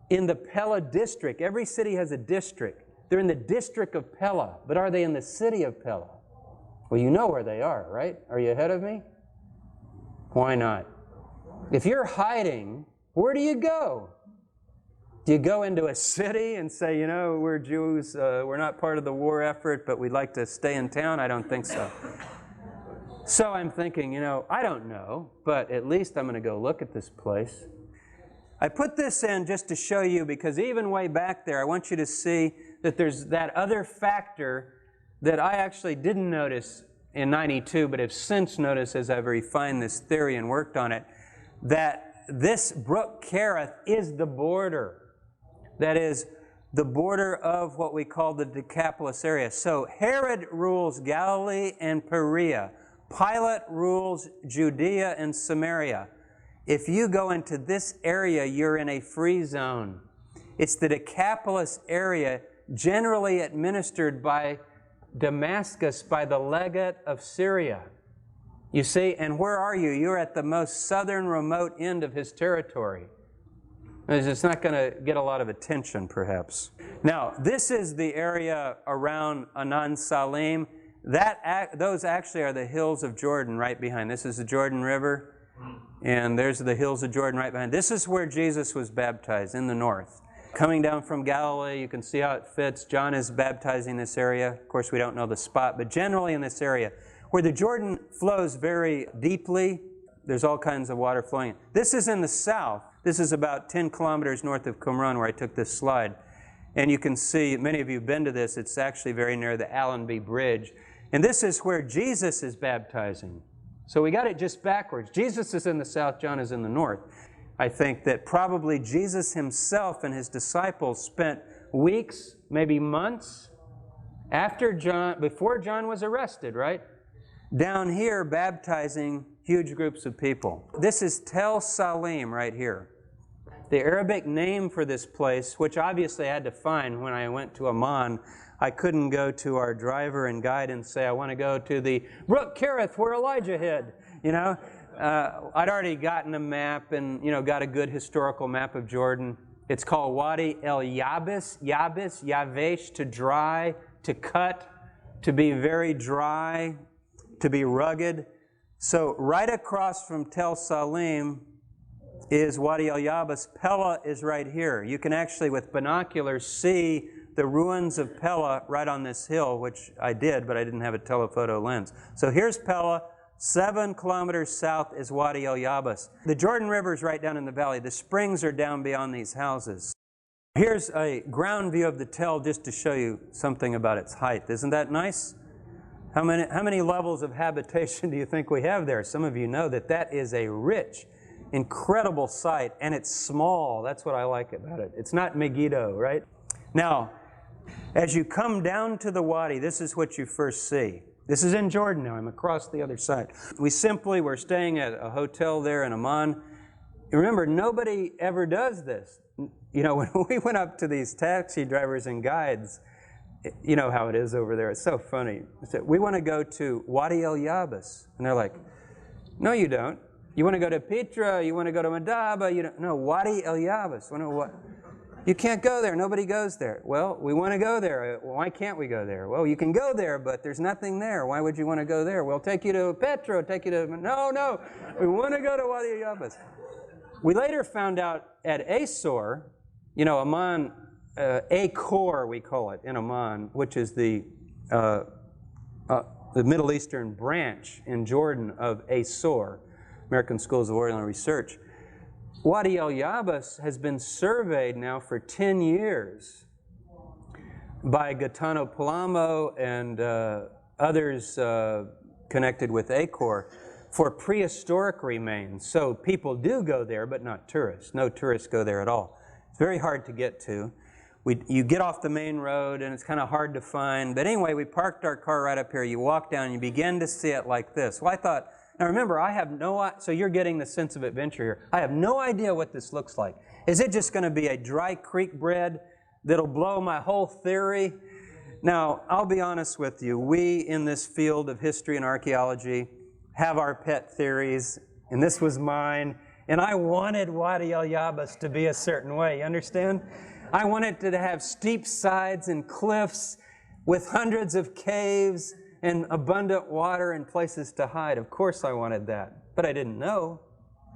Speaker 1: in the Pella district. Every city has a district. They're in the district of Pella, but are they in the city of Pella? Well, you know where they are, right? Are you ahead of me? Why not? If you're hiding, where do you go? Do you go into a city and say, you know, we're Jews, we're not part of the war effort, but we'd like to stay in town? I don't think so. So I'm thinking, you know, I don't know, but at least I'm going to go look at this place. I put this in just to show you, because even way back there, I want you to see that there's that other factor that I actually didn't notice in 92, but have since noticed as I've refined this theory and worked on it, that this brook Kerith is the border. That is, the border of what we call the Decapolis area. So Herod rules Galilee and Perea. Pilate rules Judea and Samaria. If you go into this area, you're in a free zone. It's the Decapolis area, generally administered by Damascus, by the legate of Syria. You see, and where are you? You're at the most southern, remote end of his territory. It's not going to get a lot of attention, perhaps. Now, this is the area around Anan Salim. Those actually are the hills of Jordan right behind. This is the Jordan River, and there's the hills of Jordan right behind. This is where Jesus was baptized, in the north. Coming down from Galilee, you can see how it fits. John is baptizing this area. Of course, we don't know the spot, but generally in this area, where the Jordan flows very deeply, there's all kinds of water flowing. This is in the south. This is about 10 kilometers north of Qumran, where I took this slide. And you can see, many of you have been to this, it's actually very near the Allenby Bridge. And this is where Jesus is baptizing. So we got it just backwards. Jesus is in the south, John is in the north. I think that probably Jesus himself and his disciples spent weeks, maybe months, before John was arrested, right? Down here baptizing huge groups of people. This is Tel Salim right here. The Arabic name for this place, which obviously I had to find when I went to Amman. I couldn't go to our driver and guide and say, I want to go to the brook Kerith where Elijah hid. You know, I'd already gotten a map and, you know, got a good historical map of Jordan. It's called Wadi El Yabis, Yavesh, to dry, to cut, to be very dry, to be rugged. So right across from Tel Salim is Wadi El Yabis. Pella is right here. You can actually, with binoculars, see the ruins of Pella right on this hill, which I did, but I didn't have a telephoto lens. So here's Pella. 7 kilometers south is Wadi El Yabis. The Jordan River is right down in the valley. The springs are down beyond these houses. Here's a ground view of the Tel just to show you something about its height. Isn't that nice? How many levels of habitation do you think we have there? Some of you know that that is a rich incredible sight, and it's small. That's what I like about it. It's not Megiddo, right? Now, as you come down to the wadi, this is what you first see. This is in Jordan now. I'm across the other side. We're staying at a hotel there in Amman. Remember, nobody ever does this. You know, when we went up to these taxi drivers and guides, you know how it is over there. It's so funny. I said, we want to go to Wadi El Yabas. And they're like, no, you don't. You want to go to Petra, you want to go to Madaba, you don't. No, Wadi El Yabas. What? You can't go there. Nobody goes there. Well, we want to go there. Why can't we go there? Well, you can go there, but there's nothing there. Why would you want to go there? We'll take you to Petra, take you to... No. We want to go to Wadi El Yabas. We later found out at Asor, you know, Amman, Acor we call it in Amman, which is the Middle Eastern branch in Jordan of Asor, American Schools of Oriental Research. Wadi El Yabas has been surveyed now for 10 years by Gaetano Palamo and others connected with Acor for prehistoric remains. So people do go there, but not tourists. No tourists go there at all. It's very hard to get to. You get off the main road, and it's kind of hard to find. But anyway, we parked our car right up here. You walk down, and you begin to see it like this. Well, I thought, now remember, I have so you're getting the sense of adventure here. I have no idea what this looks like. Is it just going to be a dry creek bed that'll blow my whole theory? Now, I'll be honest with you. We, in this field of history and archaeology, have our pet theories, and this was mine. And I wanted Wadi El Yabas to be a certain way, you understand? I wanted it to have steep sides and cliffs with hundreds of caves and abundant water and places to hide. Of course I wanted that, but I didn't know.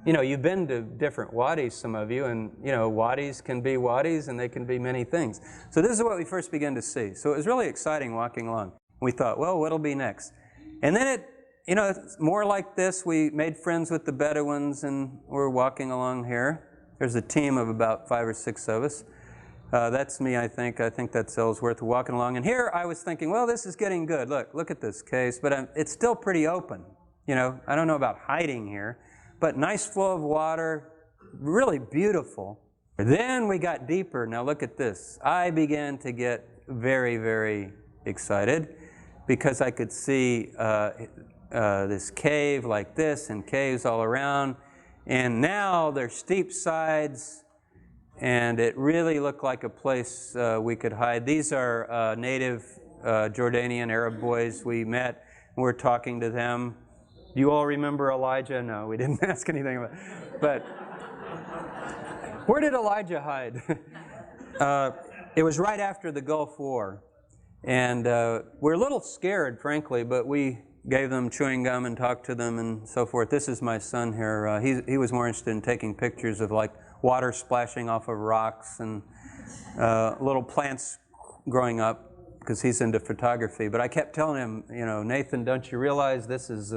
Speaker 1: You know, you've been to different wadis, some of you, and you know, wadis can be wadis and they can be many things. So this is what we first began to see. So it was really exciting walking along. We thought, well, what'll be next? And then you know, it's more like this. We made friends with the Bedouins, and we're walking along here. There's a team of about 5 or 6 of us. That's me, I think. I think that's Ellsworth walking along. And here I was thinking, well, this is getting good. Look at this case. But it's still pretty open. You know, I don't know about hiding here. But nice flow of water, really beautiful. Then we got deeper. Now look at this. I began to get very, very excited because I could see this cave like this and caves all around. And now there's steep sides, and it really looked like a place we could hide. These are native Jordanian Arab boys we met. We're talking to them. Do you all remember Elijah? No, we didn't ask anything about it. But where did Elijah hide? It was right after the Gulf War. And we're a little scared, frankly, but we gave them chewing gum and talked to them and so forth. This is my son here. He was more interested in taking pictures of like water splashing off of rocks and little plants growing up because he's into photography. But I kept telling him, you know, Nathan, don't you realize this is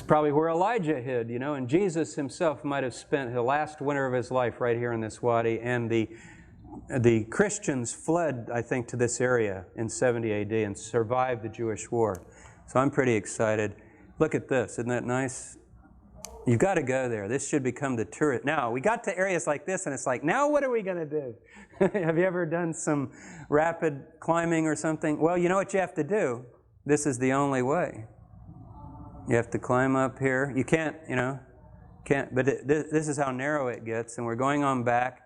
Speaker 1: probably where Elijah hid, you know? And Jesus himself might have spent the last winter of his life right here in this wadi. And the Christians fled, I think, to this area in 70 AD and survived the Jewish war. So I'm pretty excited. Look at this. Isn't that nice? You've got to go there. This should become the tourist. Now, we got to areas like this, and it's like, now what are we going to do? Have you ever done some rapid climbing or something? Well, you know what you have to do? This is the only way. You have to climb up here. You can't, you know, but this is how narrow it gets, and we're going on back.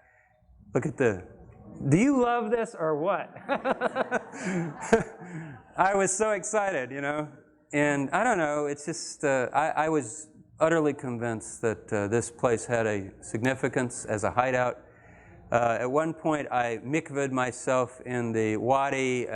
Speaker 1: Look at the... Do you love this or what? I was so excited, you know. And I don't know, it's just, I was utterly convinced that this place had a significance as a hideout. At one point, I mikvah'd myself in the wadi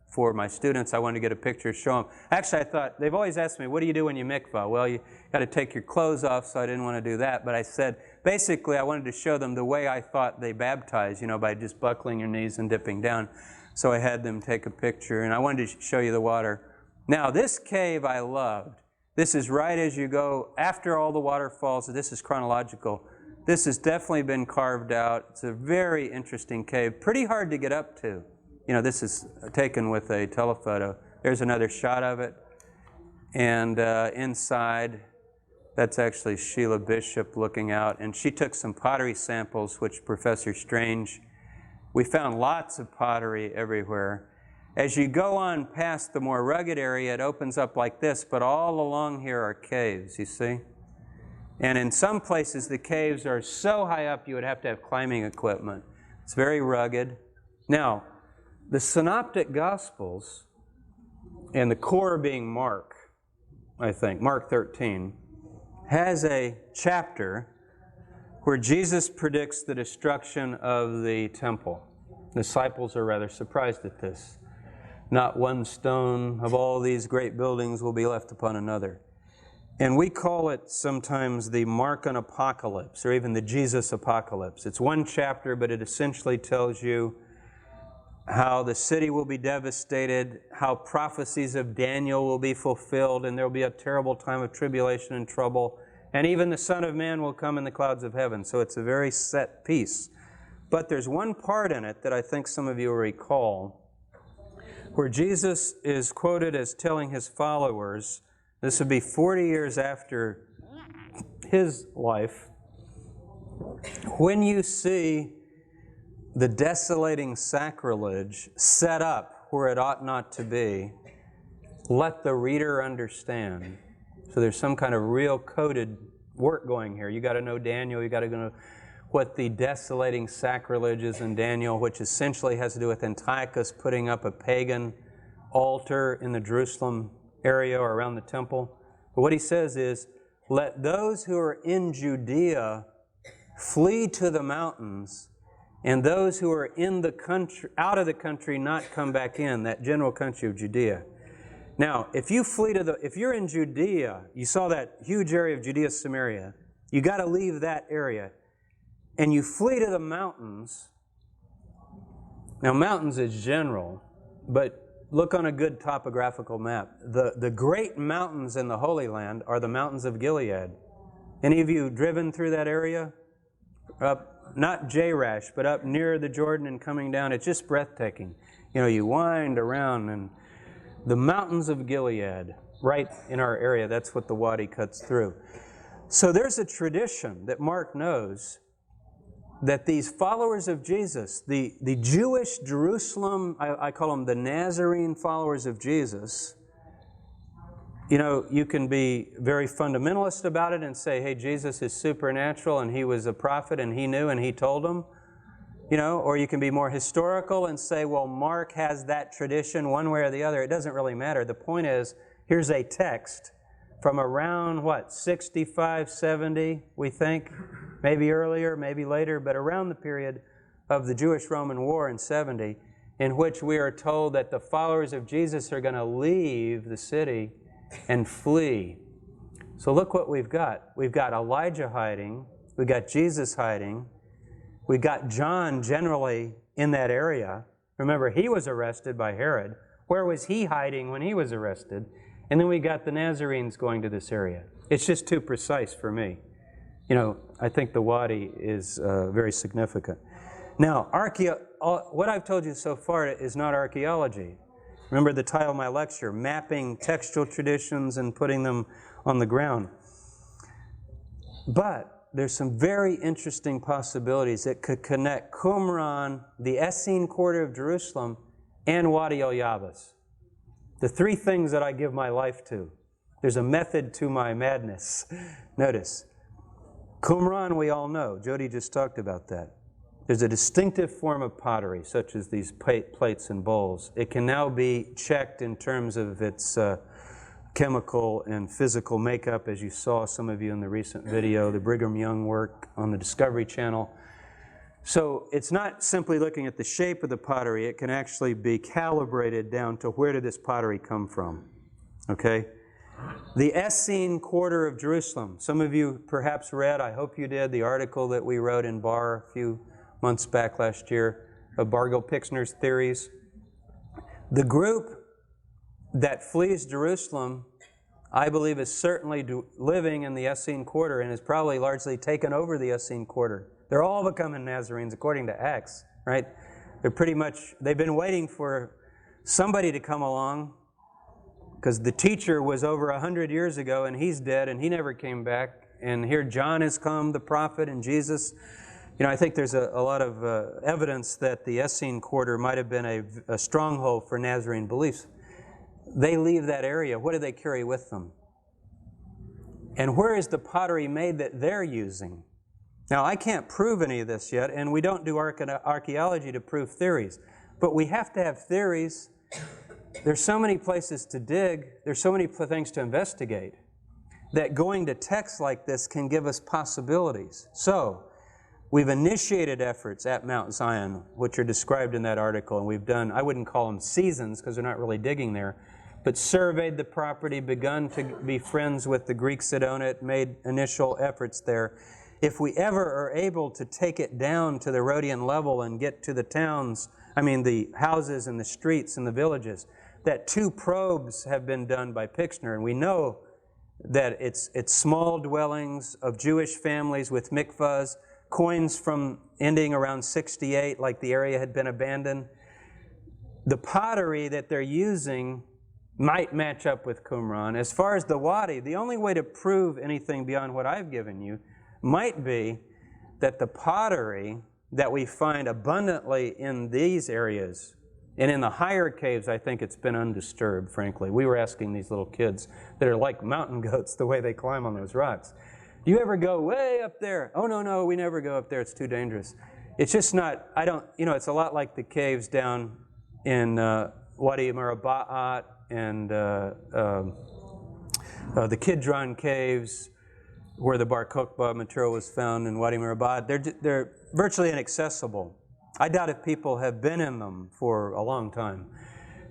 Speaker 1: for my students. I wanted to get a picture, show them. Actually, I thought, they've always asked me, what do you do when you mikvah? Well, you got to take your clothes off, so I didn't want to do that. But I said, basically, I wanted to show them the way I thought they baptized, you know, by just buckling your knees and dipping down. So I had them take a picture, and I wanted to show you the water. Now, this cave I loved. This is right as you go, after all the waterfalls. This is chronological. This has definitely been carved out. It's a very interesting cave. Pretty hard to get up to. You know, this is taken with a telephoto. There's another shot of it. And inside, That's actually Sheila Bishop looking out, and she took some pottery samples, which Professor Strange. We found lots of pottery everywhere. As you go on past the more rugged area, it opens up like this, but all along here are caves, you see? And in some places, the caves are so high up you would have to have climbing equipment. It's very rugged. Now, the Synoptic Gospels, and the core being Mark, I think, Mark 13, has a chapter where Jesus predicts the destruction of the temple. The disciples are rather surprised at this. Not one stone of all these great buildings will be left upon another. And we call it sometimes the Markan Apocalypse, or even the Jesus Apocalypse. It's one chapter, but it essentially tells you how the city will be devastated, how prophecies of Daniel will be fulfilled, and there will be a terrible time of tribulation and trouble, and even the Son of Man will come in the clouds of heaven. So it's a very set piece. But there's one part in it that I think some of you will recall, where Jesus is quoted as telling his followers, this would be 40 years after his life, when you see the desolating sacrilege set up where it ought not to be, let the reader understand. So there's some kind of real coded work going here. You got to know Daniel, you got to know what the desolating sacrilege is in Daniel, which essentially has to do with Antiochus putting up a pagan altar in the Jerusalem area or around the temple. But what he says is, let those who are in Judea flee to the mountains, and those who are in the country, out of the country, not come back in, that general country of Judea. Now, if you flee to if you're in Judea, you saw that huge area of Judea, Samaria, you got to leave that area, and you flee to the mountains. Now, mountains is general, but look on a good topographical map. The great mountains in the Holy Land are the mountains of Gilead. Any of you driven through that area? Up, not Jerash, but up near the Jordan and coming down. It's just breathtaking. You know, you wind around, and the mountains of Gilead, right in our area, that's what the wadi cuts through. So there's a tradition that Mark knows that these followers of Jesus, the Jewish Jerusalem, I call them the Nazarene followers of Jesus, you know, you can be very fundamentalist about it and say, hey, Jesus is supernatural and he was a prophet and he knew and he told them, you know, or you can be more historical and say, well, Mark has that tradition one way or the other. It doesn't really matter. The point is, here's a text from around, 65, 70, we think, maybe earlier, maybe later, but around the period of the Jewish-Roman War in 70, in which we are told that the followers of Jesus are going to leave the city and flee. So look what we've got. We've got Elijah hiding. We've got Jesus hiding. We've got John generally in that area. Remember, he was arrested by Herod. Where was he hiding when he was arrested? And then we got the Nazarenes going to this area. It's just too precise for me. You know, I think the wadi is very significant. Now, what I've told you so far is not archaeology. Remember the title of my lecture, Mapping Textual Traditions and Putting Them on the Ground. But there's some very interesting possibilities that could connect Qumran, the Essene quarter of Jerusalem, and Wadi el-Yabas. The three things that I give my life to. There's a method to my madness. Notice, Qumran we all know. Jody just talked about that. There's a distinctive form of pottery, such as these plates and bowls. It can now be checked in terms of its chemical and physical makeup, as you saw, some of you in the recent video, the Brigham Young work on the Discovery Channel. So it's not simply looking at the shape of the pottery. It can actually be calibrated down to where did this pottery come from, okay? The Essene quarter of Jerusalem. Some of you perhaps read, I hope you did, the article that we wrote in Bar a few months back last year of Bargill Pixner's theories. The group that flees Jerusalem, I believe, is certainly living in the Essene quarter and has probably largely taken over the Essene quarter. They're all becoming Nazarenes according to Acts, right? They've been waiting for somebody to come along because the teacher was over 100 years ago and he's dead and he never came back. And here John has come, the prophet, and Jesus. You know, I think there's a lot of evidence that the Essene quarter might have been a stronghold for Nazarene beliefs. They leave that area. What do they carry with them? And where is the pottery made that they're using? Now, I can't prove any of this yet, and we don't do archaeology to prove theories. But we have to have theories. There's so many places to dig. There's so many things to investigate that going to texts like this can give us possibilities. So, we've initiated efforts at Mount Zion, which are described in that article, and we've done, I wouldn't call them seasons because they're not really digging there, but surveyed the property, begun to be friends with the Greeks that own it, made initial efforts there. If we ever are able to take it down to the Rhodian level and get to the towns, the houses and the streets and the villages, that 2 probes have been done by Pixner, and we know that it's small dwellings of Jewish families with mikvahs, coins from ending around 68, like the area had been abandoned. The pottery that they're using might match up with Qumran. As far as the wadi, the only way to prove anything beyond what I've given you might be that the pottery that we find abundantly in these areas, and in the higher caves, I think it's been undisturbed, frankly. We were asking these little kids that are like mountain goats the way they climb on those rocks. Do you ever go way up there? Oh, no, we never go up there. It's too dangerous. It's just not, it's a lot like the caves down in Wadi Muraba'at and the Kidron caves, where the Bar Kokhba material was found in Wadi Muraba'at. They're virtually inaccessible. I doubt if people have been in them for a long time.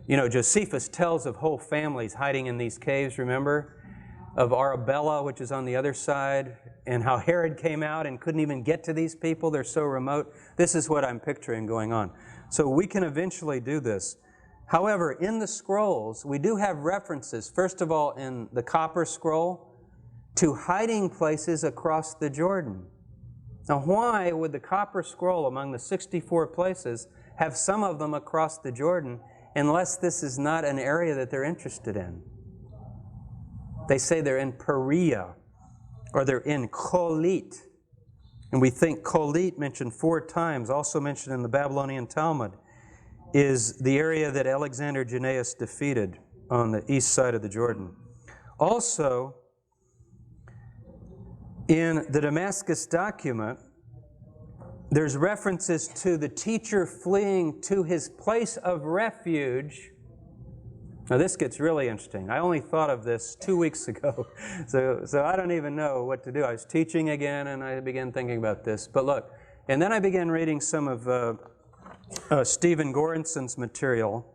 Speaker 1: You know, Josephus tells of whole families hiding in these caves, remember? Of Arabella, which is on the other side, and how Herod came out and couldn't even get to these people. They're so remote. This is what I'm picturing going on. So we can eventually do this. However, in the scrolls, we do have references, first of all, in the copper scroll, to hiding places across the Jordan. Now, why would the copper scroll among the 64 places have some of them across the Jordan unless this is not an area that they're interested in? They say they're in Perea, or they're in Kolit. And we think Kolit, mentioned 4 times, also mentioned in the Babylonian Talmud, is the area that Alexander Jannaeus defeated on the east side of the Jordan. Also, in the Damascus document, there's references to the teacher fleeing to his place of refuge. Now this gets really interesting. I only thought of this 2 weeks ago, so I don't even know what to do. I was teaching again, and I began thinking about this. But look, and then I began reading some of Stephen Gorenson's material.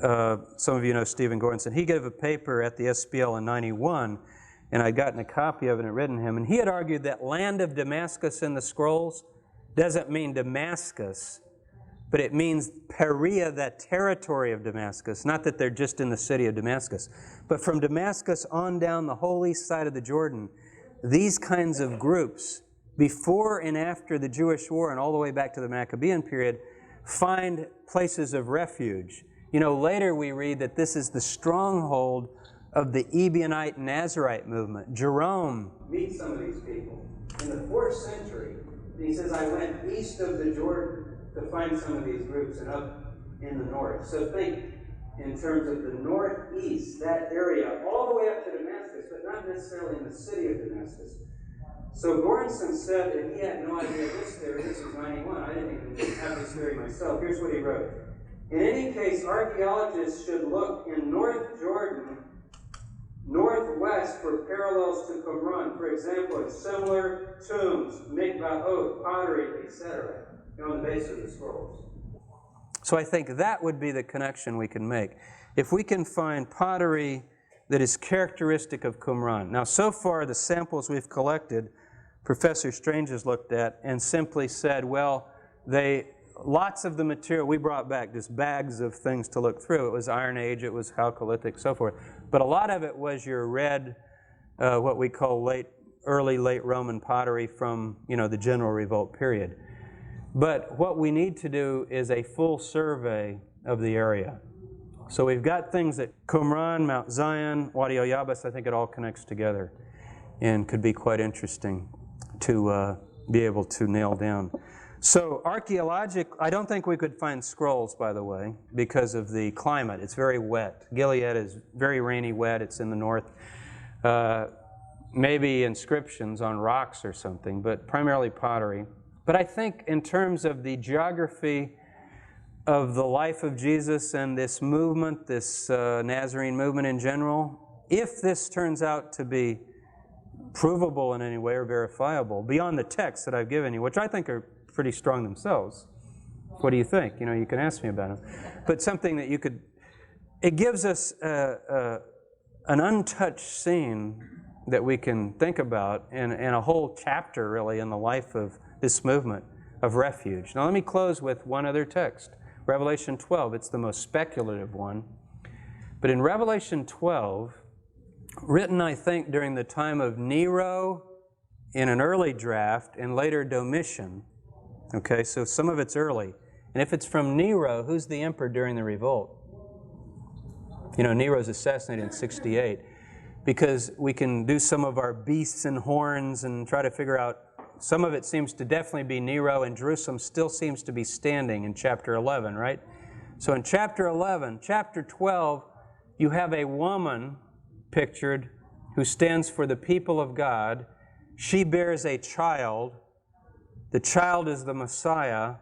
Speaker 1: Some of you know Stephen Gorenson. He gave a paper at the SPL in '91, and I'd gotten a copy of it and written him. And he had argued that land of Damascus in the scrolls doesn't mean Damascus, but it means Perea, that territory of Damascus. Not that they're just in the city of Damascus. But from Damascus on down the whole east side of the Jordan, these kinds of groups, before and after the Jewish war and all the way back to the Maccabean period, find places of refuge. You know, later we read that this is the stronghold of the Ebionite Nazarite movement. Jerome meets some of these people in the 4th century. And he says, I went east of the Jordan to find some of these groups and up in the north. So think in terms of the northeast, that area, all the way up to Damascus, but not necessarily in the city of Damascus. So Gorenson said, and he had no idea of this theory, this was 91, I didn't even have this theory myself. Here's what he wrote. In any case, archaeologists should look in North Jordan, northwest for parallels to Qumran. For example, in similar tombs, mikvahot, pottery, etc. On the base of the scrolls. So I think that would be the connection we can make. If we can find pottery that is characteristic of Qumran. Now, so far, the samples we've collected, Professor Strange has looked at and simply said, well, lots of the material we brought back, just bags of things to look through. It was Iron Age, it was Chalcolithic, so forth. But a lot of it was your red, what we call early late Roman pottery from, the General Revolt period. But what we need to do is a full survey of the area. So we've got things at Qumran, Mount Zion, Wadi al-Yabas. I think it all connects together and could be quite interesting to be able to nail down. So archaeological, I don't think we could find scrolls, by the way, because of the climate. It's very wet. Gilead is very rainy, wet. It's in the north. Maybe inscriptions on rocks or something, but primarily pottery. But I think in terms of the geography of the life of Jesus and this movement, this Nazarene movement in general, if this turns out to be provable in any way or verifiable, beyond the texts that I've given you, which I think are pretty strong themselves. What do you think? You know, you can ask me about them. But something that you could, it gives us an untouched scene that we can think about and a whole chapter, really, in the life of this movement of refuge. Now, let me close with one other text. Revelation 12, it's the most speculative one. But in Revelation 12, written, I think, during the time of Nero in an early draft and later Domitian, okay, so some of it's early. And if it's from Nero, who's the emperor during the revolt? You know, Nero's assassinated in 68. Because we can do some of our beasts and horns and try to figure out, some of it seems to definitely be Nero, and Jerusalem still seems to be standing in chapter 11, right? So in chapter 11, chapter 12, you have a woman pictured who stands for the people of God. She bears a child. The child is the Messiah.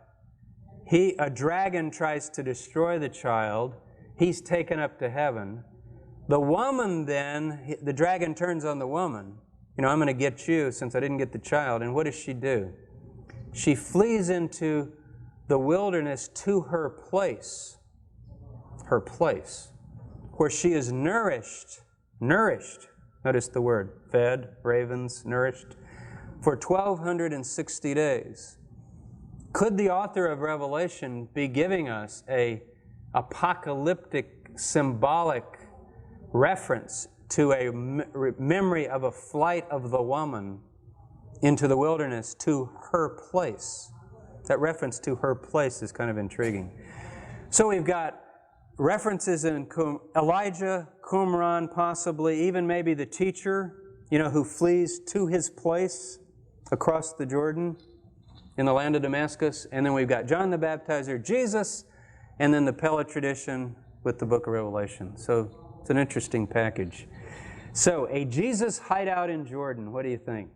Speaker 1: A dragon tries to destroy the child. He's taken up to heaven. The woman then, the dragon turns on the woman. You know, I'm going to get you since I didn't get the child. And what does she do? She flees into the wilderness to her place, where she is nourished, notice the word, fed, ravens, nourished, for 1,260 days. Could the author of Revelation be giving us a apocalyptic, symbolic reference to a memory of a flight of the woman into the wilderness to her place? That reference to her place is kind of intriguing. So we've got references in Elijah, Qumran, possibly, even maybe the teacher, you know, who flees to his place across the Jordan in the land of Damascus. And then we've got John the Baptizer, Jesus, and then the Pella tradition with the book of Revelation. So it's an interesting package. So, a Jesus hideout in Jordan, what do you think?